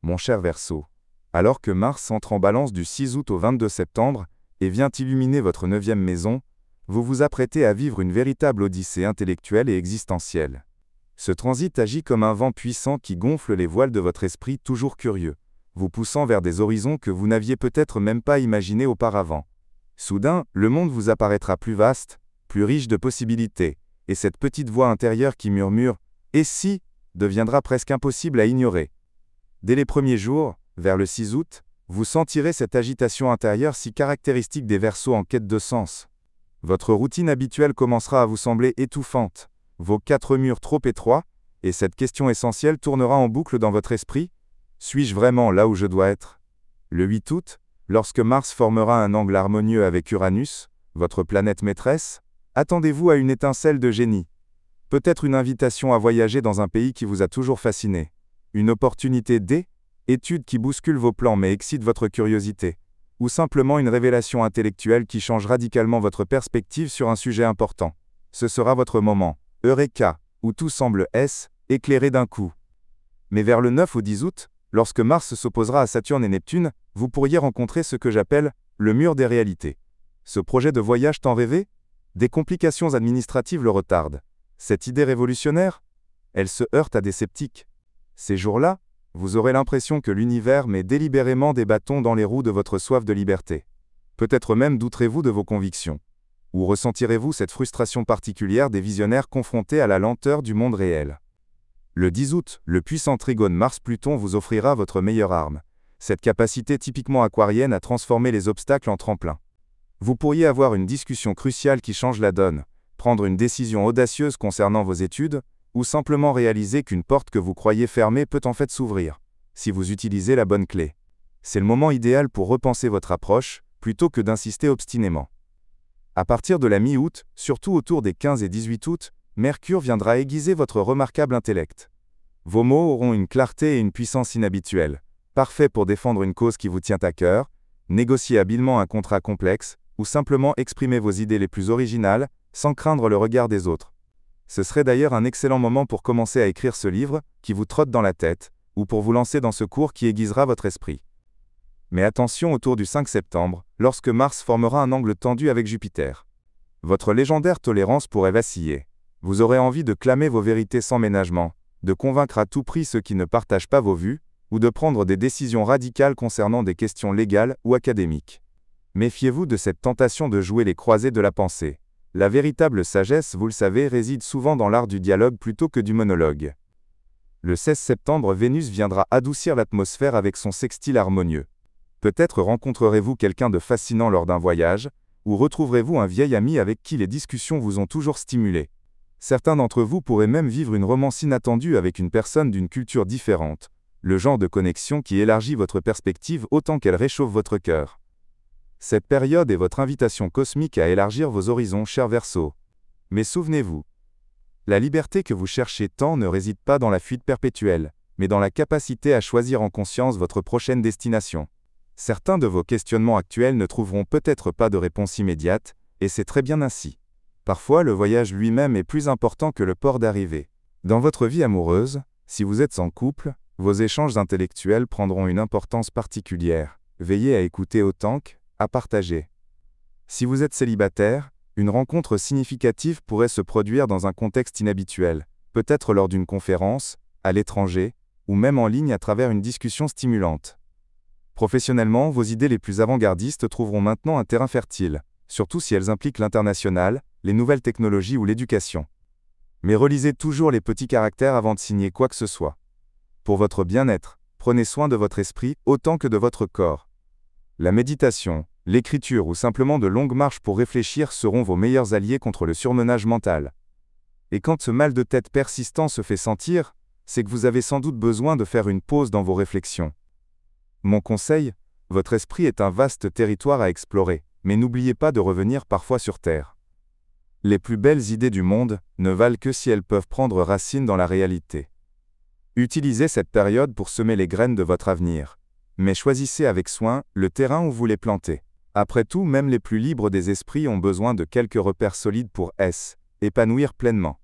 Mon cher Verseau, alors que Mars entre en Balance du 6 août au 22 septembre et vient illuminer votre 9e maison, vous vous apprêtez à vivre une véritable odyssée intellectuelle et existentielle. Ce transit agit comme un vent puissant qui gonfle les voiles de votre esprit toujours curieux, vous poussant vers des horizons que vous n'aviez peut-être même pas imaginés auparavant. Soudain, le monde vous apparaîtra plus vaste, plus riche de possibilités, et cette petite voix intérieure qui murmure « Et si ?» deviendra presque impossible à ignorer. Dès les premiers jours, vers le 6 août, vous sentirez cette agitation intérieure si caractéristique des Verseaux en quête de sens. Votre routine habituelle commencera à vous sembler étouffante, vos 4 murs trop étroits, et cette question essentielle tournera en boucle dans votre esprit. Suis-je vraiment là où je dois être? Le 8 août, lorsque Mars formera un angle harmonieux avec Uranus, votre planète maîtresse, attendez-vous à une étincelle de génie. Peut-être une invitation à voyager dans un pays qui vous a toujours fasciné. Une opportunité d'étude qui bouscule vos plans mais excite votre curiosité. Ou simplement une révélation intellectuelle qui change radicalement votre perspective sur un sujet important. Ce sera votre moment, Eureka, où tout semble éclairé d'un coup. Mais vers le 9 au 10 août, lorsque Mars s'opposera à Saturne et Neptune, vous pourriez rencontrer ce que j'appelle le mur des réalités. Ce projet de voyage tant rêvé? Des complications administratives le retardent. Cette idée révolutionnaire? Elle se heurte à des sceptiques. Ces jours-là, vous aurez l'impression que l'univers met délibérément des bâtons dans les roues de votre soif de liberté. Peut-être même douterez-vous de vos convictions. Ou ressentirez-vous cette frustration particulière des visionnaires confrontés à la lenteur du monde réel. Le 10 août, le puissant trigone Mars-Pluton vous offrira votre meilleure arme, cette capacité typiquement aquarienne à transformer les obstacles en tremplin. Vous pourriez avoir une discussion cruciale qui change la donne, prendre une décision audacieuse concernant vos études, ou simplement réaliser qu'une porte que vous croyez fermée peut en fait s'ouvrir, si vous utilisez la bonne clé. C'est le moment idéal pour repenser votre approche, plutôt que d'insister obstinément. À partir de la mi-août, surtout autour des 15 et 18 août, Mercure viendra aiguiser votre remarquable intellect. Vos mots auront une clarté et une puissance inhabituelles, parfaits pour défendre une cause qui vous tient à cœur, négocier habilement un contrat complexe, ou simplement exprimer vos idées les plus originales, sans craindre le regard des autres. Ce serait d'ailleurs un excellent moment pour commencer à écrire ce livre, qui vous trotte dans la tête, ou pour vous lancer dans ce cours qui aiguisera votre esprit. Mais attention autour du 5 septembre, lorsque Mars formera un angle tendu avec Jupiter. Votre légendaire tolérance pourrait vaciller. Vous aurez envie de clamer vos vérités sans ménagement, de convaincre à tout prix ceux qui ne partagent pas vos vues, ou de prendre des décisions radicales concernant des questions légales ou académiques. Méfiez-vous de cette tentation de jouer les croisés de la pensée. La véritable sagesse, vous le savez, réside souvent dans l'art du dialogue plutôt que du monologue. Le 16 septembre, Vénus viendra adoucir l'atmosphère avec son sextile harmonieux. Peut-être rencontrerez-vous quelqu'un de fascinant lors d'un voyage, ou retrouverez-vous un vieil ami avec qui les discussions vous ont toujours stimulé. Certains d'entre vous pourraient même vivre une romance inattendue avec une personne d'une culture différente, le genre de connexion qui élargit votre perspective autant qu'elle réchauffe votre cœur. Cette période est votre invitation cosmique à élargir vos horizons, cher Verseau. Mais souvenez-vous, la liberté que vous cherchez tant ne réside pas dans la fuite perpétuelle, mais dans la capacité à choisir en conscience votre prochaine destination. Certains de vos questionnements actuels ne trouveront peut-être pas de réponse immédiate, et c'est très bien ainsi. Parfois, le voyage lui-même est plus important que le port d'arrivée. Dans votre vie amoureuse, si vous êtes en couple, vos échanges intellectuels prendront une importance particulière. Veillez à écouter autant qu'à partager. Si vous êtes célibataire, une rencontre significative pourrait se produire dans un contexte inhabituel, peut-être lors d'une conférence, à l'étranger, ou même en ligne à travers une discussion stimulante. Professionnellement, vos idées les plus avant-gardistes trouveront maintenant un terrain fertile, surtout si elles impliquent l'international, les nouvelles technologies ou l'éducation. Mais relisez toujours les petits caractères avant de signer quoi que ce soit. Pour votre bien-être, prenez soin de votre esprit autant que de votre corps. La méditation, l'écriture ou simplement de longues marches pour réfléchir seront vos meilleurs alliés contre le surmenage mental. Et quand ce mal de tête persistant se fait sentir, c'est que vous avez sans doute besoin de faire une pause dans vos réflexions. Mon conseil, votre esprit est un vaste territoire à explorer, mais n'oubliez pas de revenir parfois sur Terre. Les plus belles idées du monde ne valent que si elles peuvent prendre racine dans la réalité. Utilisez cette période pour semer les graines de votre avenir. Mais choisissez avec soin le terrain où vous les plantez. Après tout, même les plus libres des esprits ont besoin de quelques repères solides pour épanouir pleinement.